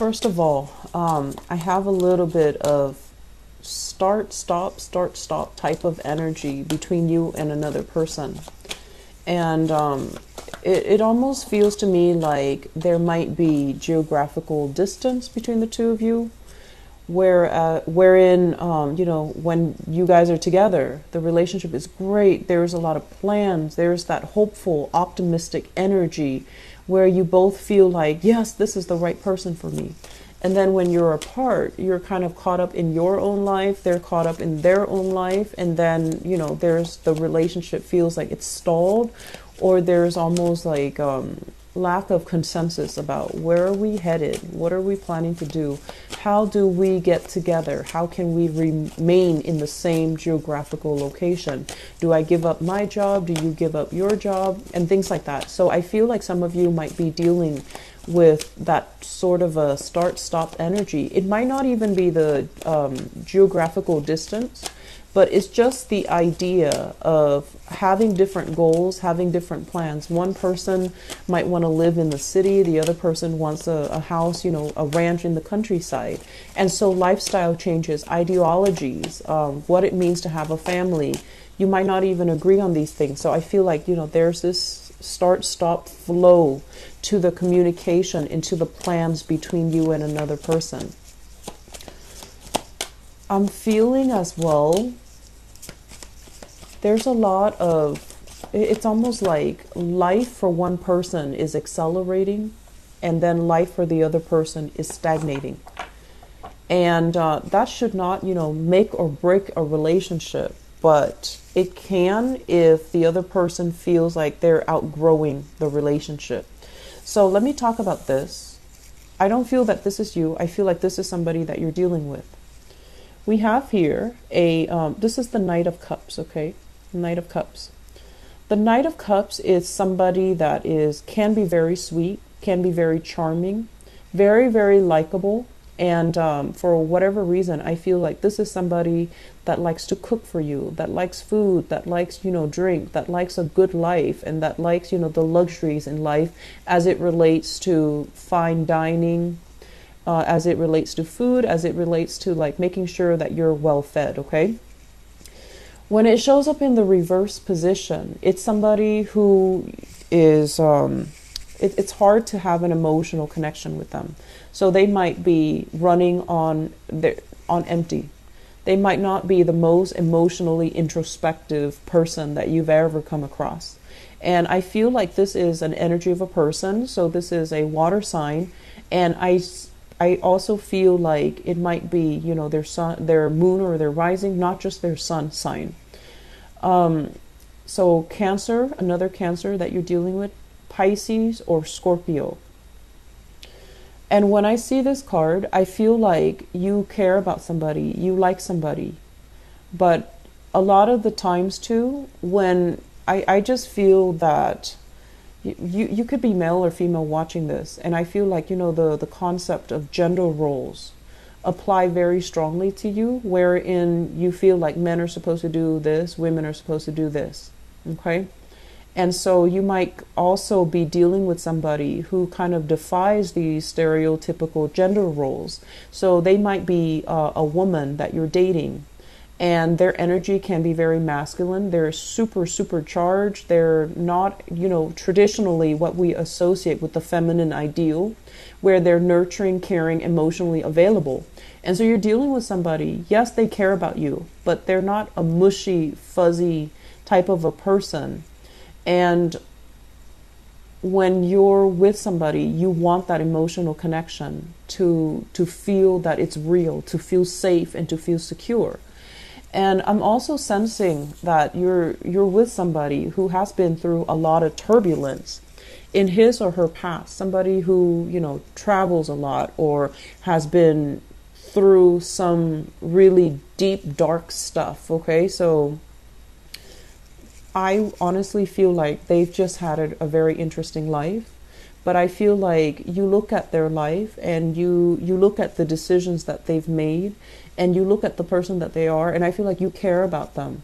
First of all, I have a little bit of start, stop type of energy between you and another person. And it almost feels to me like there might be geographical distance between the two of you, wherein, when you guys are together, the relationship is great. There's a lot of plans. There's that hopeful, optimistic energy where you both feel like, yes, this is the right person for me. And then when you're apart, you're kind of caught up in your own life. They're caught up in their own life. And then, there's the relationship feels like it's stalled, or there's almost like lack of consensus about where are we headed? What are we planning to do? How do we get together? How can we remain in the same geographical location? Do I give up my job? Do you give up your job? And things like that. So I feel like some of you might be dealing with that sort of a start-stop energy. It might not even be the geographical distance, but it's just the idea of having different goals, having different plans. One person might want to live in the city. The other person wants a house, a ranch in the countryside. And so lifestyle changes, ideologies, what it means to have a family. You might not even agree on these things. So I feel like, there's this start-stop flow to the communication, into the plans between you and another person. I'm feeling as well, there's a lot of, it's almost like life for one person is accelerating and then life for the other person is stagnating. And that should not, make or break a relationship, but it can if the other person feels like they're outgrowing the relationship. So let me talk about this. I don't feel that this is you. I feel like this is somebody that you're dealing with. We have here this is the Knight of Cups, okay? Knight of Cups. The Knight of Cups is somebody that can be very sweet, can be very charming, very, very likable. And for whatever reason, I feel like this is somebody that likes to cook for you, that likes food, that likes, drink, that likes a good life, and that likes, the luxuries in life as it relates to fine dining, as it relates to food, as it relates to like making sure that you're well fed, okay? When it shows up in the reverse position, it's somebody who is, it's hard to have an emotional connection with them. So they might be running on empty. They might not be the most emotionally introspective person that you've ever come across. And I feel like this is an energy of a person. So this is a water sign. And I also feel like it might be, their sun, their moon, or their rising, not just their sun sign. So Cancer, another Cancer that you're dealing with, Pisces or Scorpio. And when I see this card, I feel like you care about somebody, you like somebody. But a lot of the times too, when I just feel that you could be male or female watching this, and I feel like, the concept of gender roles apply very strongly to you, wherein you feel like men are supposed to do this, women are supposed to do this, okay? And so you might also be dealing with somebody who kind of defies these stereotypical gender roles. So they might be a woman that you're dating, and their energy can be very masculine. They're super, super charged. They're not, traditionally what we associate with the feminine ideal, where they're nurturing, caring, emotionally available. And so you're dealing with somebody, yes, they care about you, but they're not a mushy, fuzzy type of a person. And when you're with somebody, you want that emotional connection to feel that it's real, to feel safe, and to feel secure. And I'm also sensing that you're with somebody who has been through a lot of turbulence in his or her past. Somebody who, travels a lot or has been through some really deep, dark stuff, okay? So I honestly feel like they've just had a very interesting life, but I feel like you look at their life and you look at the decisions that they've made, and you look at the person that they are, and I feel like you care about them.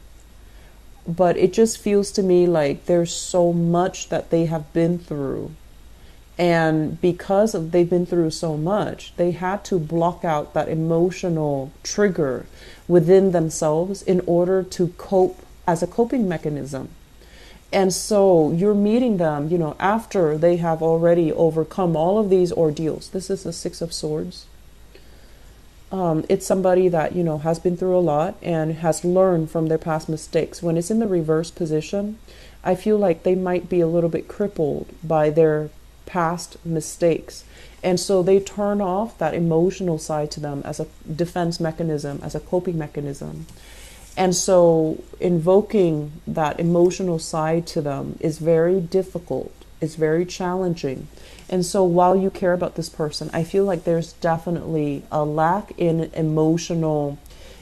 But it just feels to me like there's so much that they have been through, And because of they've been through so much, they had to block out that emotional trigger within themselves in order to cope as a coping mechanism. And so you're meeting them, after they have already overcome all of these ordeals. This is the Six of Swords. It's somebody that, has been through a lot and has learned from their past mistakes. When it's in the reverse position, I feel like they might be a little bit crippled by their past mistakes. And so they turn off that emotional side to them as a defense mechanism, as a coping mechanism. And so invoking that emotional side to them is very difficult. It's very challenging. And so while you care about this person, I feel like there's definitely a lack in emotional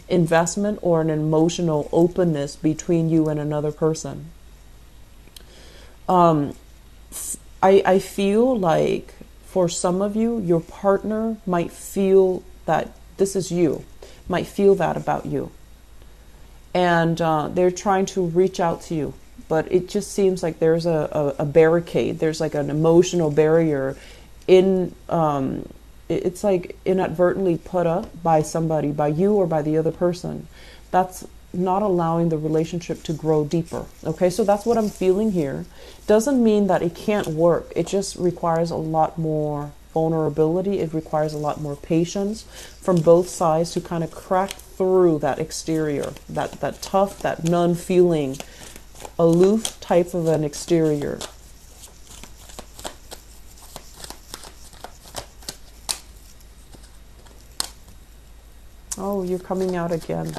investment or an emotional openness between you and another person. I feel like for some of you, your partner might feel that this is you, might feel that about you. And they're trying to reach out to you. But it just seems like there's a barricade. There's like an emotional barrier it's like inadvertently put up by somebody, by you or by the other person. That's not allowing the relationship to grow deeper. Okay, so that's what I'm feeling here. Doesn't mean that it can't work. It just requires a lot more vulnerability. It requires a lot more patience from both sides to kind of crack through that exterior, that tough, that non-feeling, aloof type of an exterior. Oh, you're coming out again.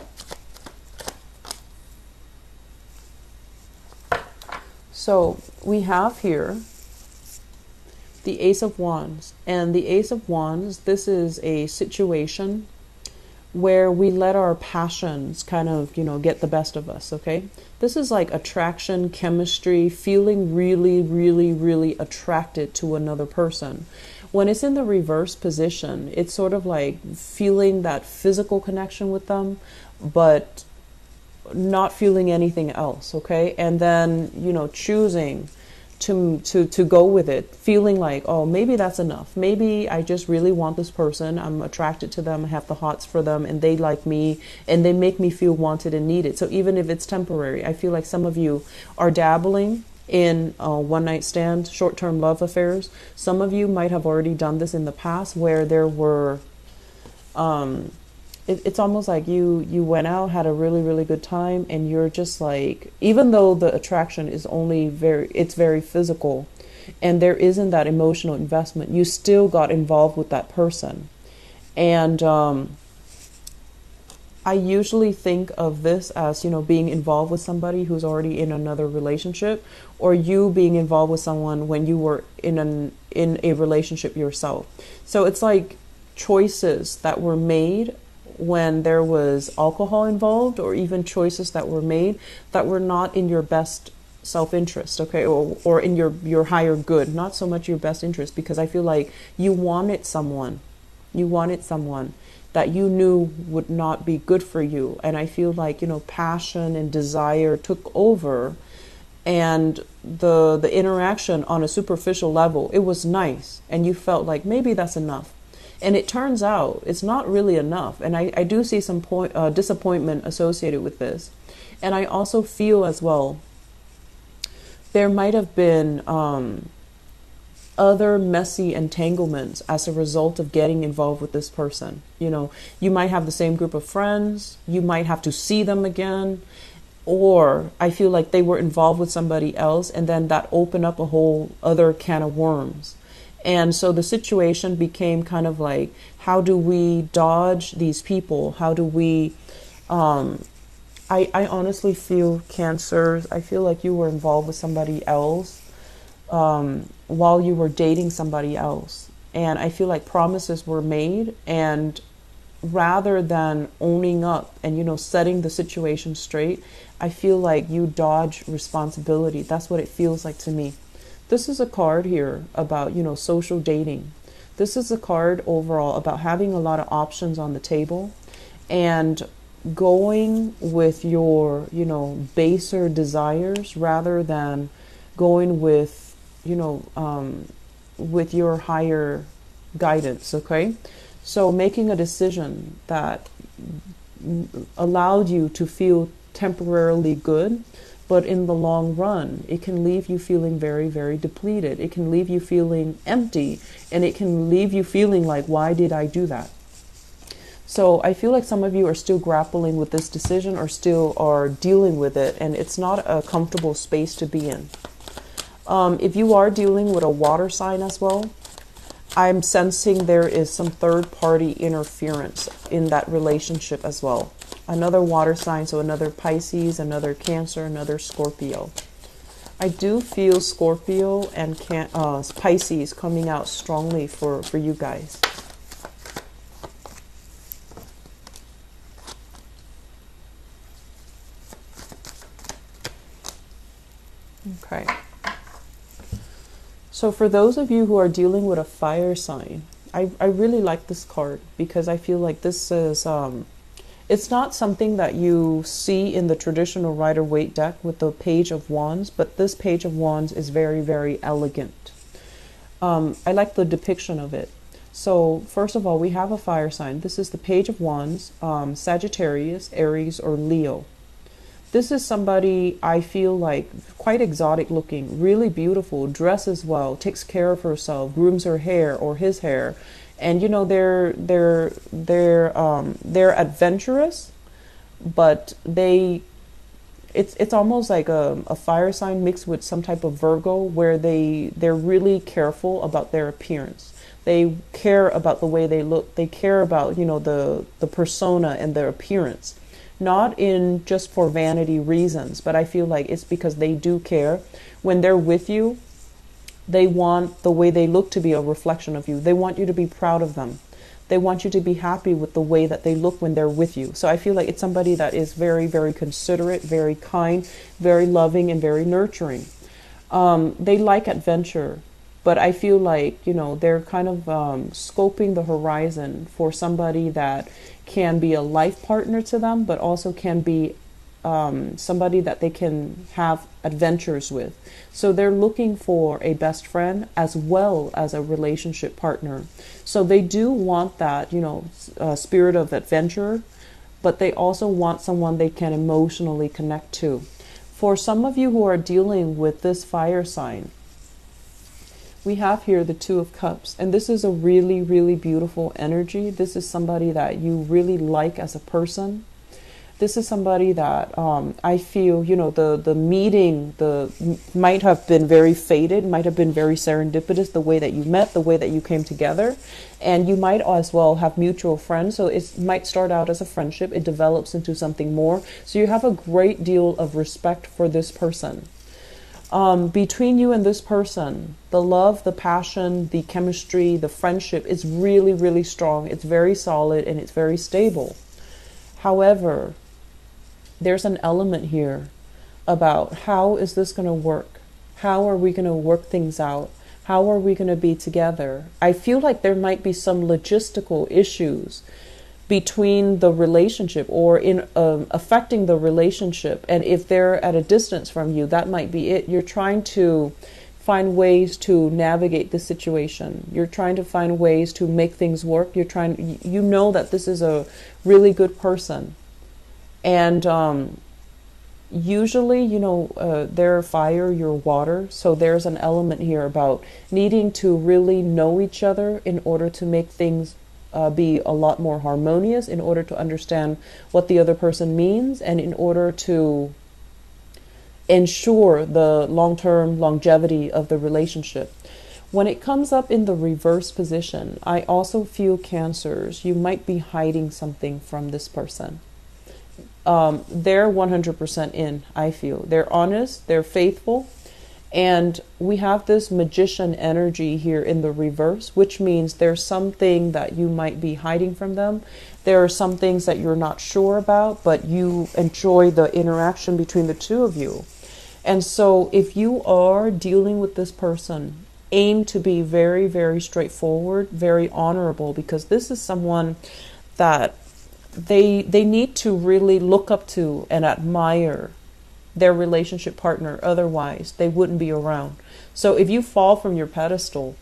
So we have here the Ace of Wands. And the Ace of Wands, this is a situation where we let our passions kind of, get the best of us, okay? This is like attraction, chemistry, feeling really, really, really attracted to another person. When it's in the reverse position, it's sort of like feeling that physical connection with them, but not feeling anything else, okay? And then, choosing to go with it, feeling like, oh, maybe that's enough. Maybe I just really want this person. I'm attracted to them. I have the hots for them and they like me and they make me feel wanted and needed. So even if it's temporary, I feel like some of you are dabbling in one night stand, short-term love affairs. Some of you might have already done this in the past where there were, it's almost like you went out, had a really, really good time, and you're just like, even though the attraction is it's very physical, and there isn't that emotional investment, you still got involved with that person. And I usually think of this as, being involved with somebody who's already in another relationship, or you being involved with someone when you were in a relationship yourself. So it's like choices that were made when there was alcohol involved, or even choices that were made that were not in your best self-interest, okay, or in your higher good, not so much your best interest, because I feel like you wanted someone that you knew would not be good for you. And I feel like, passion and desire took over, and the interaction on a superficial level, it was nice, and you felt like maybe that's enough. And it turns out it's not really enough. And I do see some disappointment associated with this. And I also feel as well, there might have been other messy entanglements as a result of getting involved with this person. You might have the same group of friends. You might have to see them again. Or I feel like they were involved with somebody else, and then that opened up a whole other can of worms. And so the situation became kind of like, how do we dodge these people? How do we, I honestly feel, Cancer, I feel like you were involved with somebody else while you were dating somebody else. And I feel like promises were made, and rather than owning up and, setting the situation straight, I feel like you dodge responsibility. That's what it feels like to me. This is a card here about, social dating. This is a card overall about having a lot of options on the table and going with your, baser desires rather than going with, with your higher guidance, okay? So making a decision that allowed you to feel temporarily good, but in the long run, it can leave you feeling very, very depleted. It can leave you feeling empty, and it can leave you feeling like, why did I do that? So I feel like some of you are still grappling with this decision or still are dealing with it, and it's not a comfortable space to be in. If you are dealing with a water sign as well, I'm sensing there is some third-party interference in that relationship as well. Another water sign, so another Pisces, another Cancer, another Scorpio. I do feel Scorpio and Pisces coming out strongly for you guys. Okay. So for those of you who are dealing with a fire sign, I really like this card because I feel like this is, it's not something that you see in the traditional Rider-Waite deck with the Page of Wands, but this Page of Wands is very, very elegant. I like the depiction of it. So first of all, we have a fire sign. This is the Page of Wands, Sagittarius, Aries, or Leo. This is somebody I feel like quite exotic looking, really beautiful, dresses well, takes care of herself, grooms her hair or his hair, and you know they're adventurous, but it's almost like a fire sign mixed with some type of Virgo, where they're really careful about their appearance. They care about the way they look. They care about, you know, the persona and their appearance. Not in just for vanity reasons, but I feel like it's because they do care. When they're with you, they want the way they look to be a reflection of you. They want you to be proud of them. They want you to be happy with the way that they look when they're with you. So I feel like it's somebody that is very, very considerate, very kind, very loving, and very nurturing. They like adventure, but I feel like, you know, they're kind of scoping the horizon for somebody that can be a life partner to them, but also can be somebody that they can have adventures with. So they're looking for a best friend as well as a relationship partner. So they do want that, you know, spirit of adventure, but they also want someone they can emotionally connect to. For some of you who are dealing with this fire sign, we have here the Two of Cups, and this is a really, really beautiful energy. This is somebody that you really like as a person. This is somebody that I feel, you know, the meeting might have been very fated, might have been very serendipitous, the way that you met, the way that you came together. And you might as well have mutual friends. So it might start out as a friendship. It develops into something more. So you have a great deal of respect for this person. Between you and this person, the love, the passion, the chemistry, the friendship is really, really strong. It's very solid and it's very stable. However, there's an element here about how is this going to work? How are we going to work things out? How are we going to be together? I feel like there might be some logistical issues between the relationship or in affecting the relationship. And if they're at a distance from you, that might be it. You're trying to find ways to navigate the situation. You're trying to find ways to make things work. You know that this is a really good person. And usually, you know, they're fire, you're water. So there's an element here about needing to really know each other in order to make things be a lot more harmonious, in order to understand what the other person means, and in order to ensure the long-term longevity of the relationship. When it comes up in the reverse position, I also feel Cancers, you might be hiding something from this person. They're 100% in, I feel. They're honest, they're faithful, and we have this magician energy here in the reverse, which means there's something that you might be hiding from them. There are some things that you're not sure about, but you enjoy the interaction between the two of you. And so if you are dealing with this person, aim to be very, very straightforward, very honorable, because this is someone that they need to really look up to and admire their relationship partner. Otherwise, they wouldn't be around. So if you fall from your pedestal,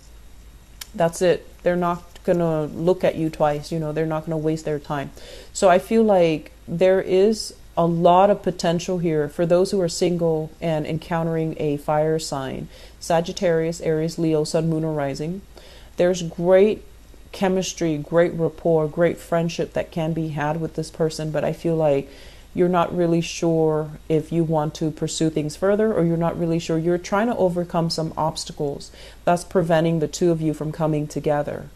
That's it. They're not going to look at you twice. They're not going to waste their time. So I feel like there is a lot of potential here for those who are single and encountering a fire sign: Sagittarius, Aries, Leo, Sun, Moon, or Rising. There's great chemistry, great rapport, great friendship that can be had with this person, but I feel like you're not really sure if you want to pursue things further, or you're not really sure. You're trying to overcome some obstacles that's preventing the two of you from coming together.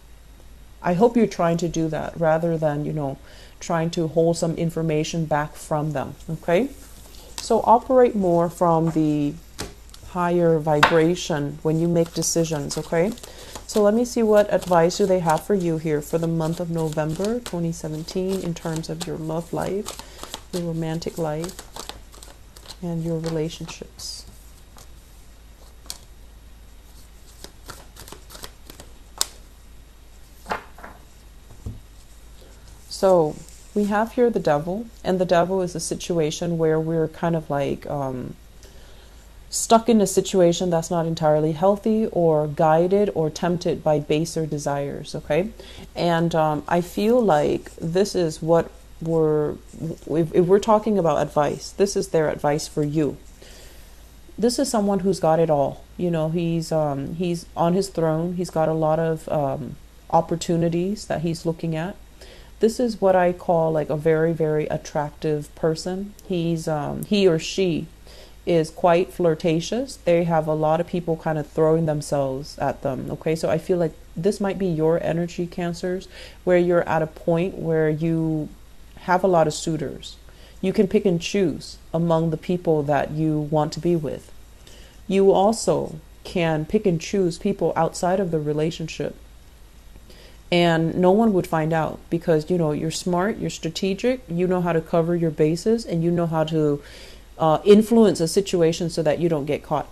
I hope you're trying to do that rather than, trying to hold some information back from them. Okay? So operate more from the higher vibration when you make decisions. Okay? So let me see what advice do they have for you here for the month of November 2017 in terms of your love life, your romantic life, and your relationships. So we have here the devil, and the devil is a situation where we're kind of like stuck in a situation that's not entirely healthy, or guided or tempted by baser desires. Okay, and I feel like this is what if we're talking about advice, this is their advice for you. This is someone who's got it all. He's on his throne. He's got a lot of opportunities that he's looking at. This is what I call like a very, very attractive person. He or she is quite flirtatious. They have a lot of people kind of throwing themselves at them. Okay, so I feel like this might be your energy, Cancers, where you're at a point where you have a lot of suitors. You can pick and choose among the people that you want to be with. You also can pick and choose people outside of the relationship, and no one would find out, because you're smart, you're strategic, you know how to cover your bases, and you know how to influence a situation so that you don't get caught.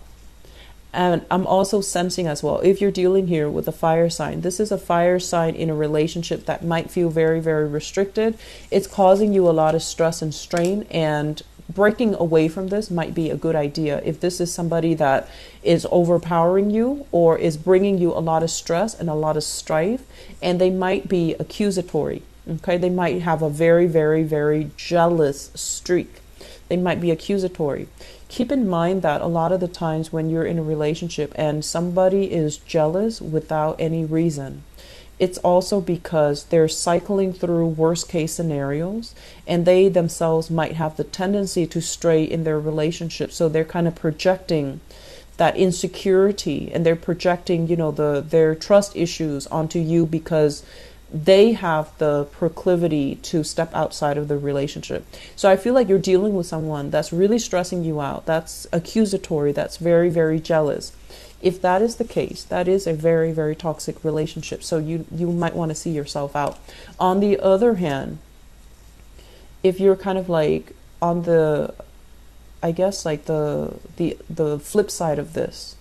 And I'm also sensing as well, if you're dealing here with a fire sign, this is a fire sign in a relationship that might feel very, very restricted. It's causing you a lot of stress and strain, and breaking away from this might be a good idea. If this is somebody that is overpowering you or is bringing you a lot of stress and a lot of strife, and they might be accusatory. Okay, they might have a very, very, very jealous streak. They might be accusatory. Keep in mind that a lot of the times when you're in a relationship and somebody is jealous without any reason, it's also because they're cycling through worst case scenarios, and they themselves might have the tendency to stray in their relationship. So they're kind of projecting that insecurity, and they're projecting, their trust issues onto you, because they have the proclivity to step outside of the relationship. So I feel like you're dealing with someone that's really stressing you out, that's accusatory, that's very, very jealous. If that is the case, that is a very, very toxic relationship. So you might want to see yourself out. On the other hand, if you're kind of like on the, I guess like the flip side of this,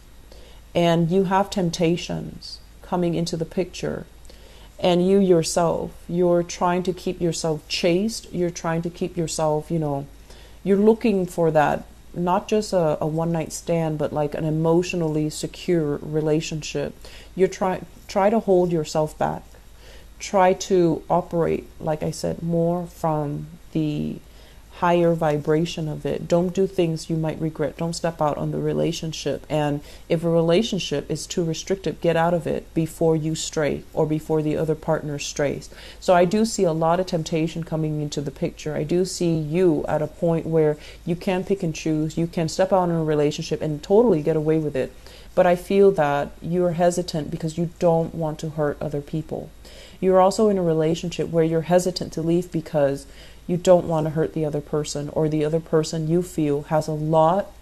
and you have temptations coming into the picture, and you yourself, you're trying to keep yourself chaste, you're trying to keep yourself, you're looking for that, not just a one-night stand, but like an emotionally secure relationship. You try to hold yourself back. Try to operate, like I said, more from the higher vibration of it. Don't do things you might regret. Don't step out on the relationship. And if a relationship is too restrictive, get out of it before you stray, or before the other partner strays. So I do see a lot of temptation coming into the picture. I do see you at a point where you can pick and choose. You can step out in a relationship and totally get away with it. But I feel that you're hesitant because you don't want to hurt other people. You're also in a relationship where you're hesitant to leave because you don't want to hurt the other person, or the other person you feel has a lot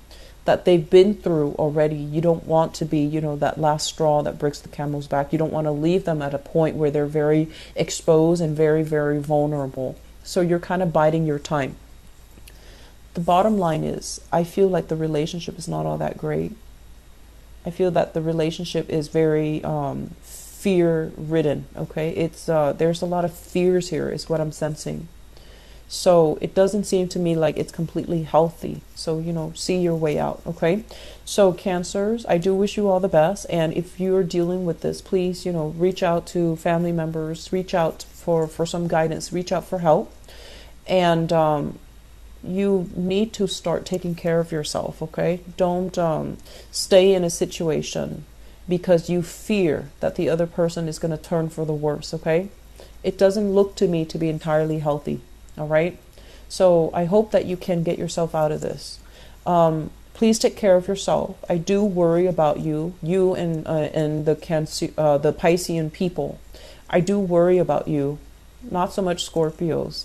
that they've been through already. You don't want to be, that last straw that breaks the camel's back. You don't want to leave them at a point where they're very exposed and very, very vulnerable. So you're kind of biding your time. The bottom line is, I feel like the relationship is not all that great. I feel that the relationship is very fear-ridden. Okay, it's there's a lot of fears here, is what I'm sensing. So it doesn't seem to me like it's completely healthy. So, see your way out, okay? So Cancers, I do wish you all the best. And if you're dealing with this, please, reach out to family members, reach out for some guidance, reach out for help. And you need to start taking care of yourself, okay? Don't stay in a situation because you fear that the other person is going to turn for the worse, okay? It doesn't look to me to be entirely healthy, all right? So I hope that you can get yourself out of this. Please take care of yourself. I do worry about you and the the Piscean people. I do worry about you, not so much Scorpios,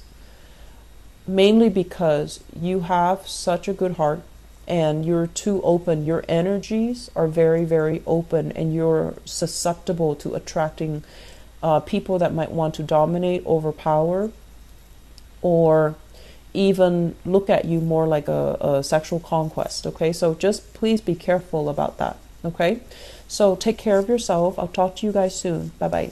mainly because you have such a good heart and you're too open. Your energies are very, very open, and you're susceptible to attracting people that might want to dominate, overpower, or even look at you more like a sexual conquest, okay? So just please be careful about that, okay? So take care of yourself. I'll talk to you guys soon. Bye-bye.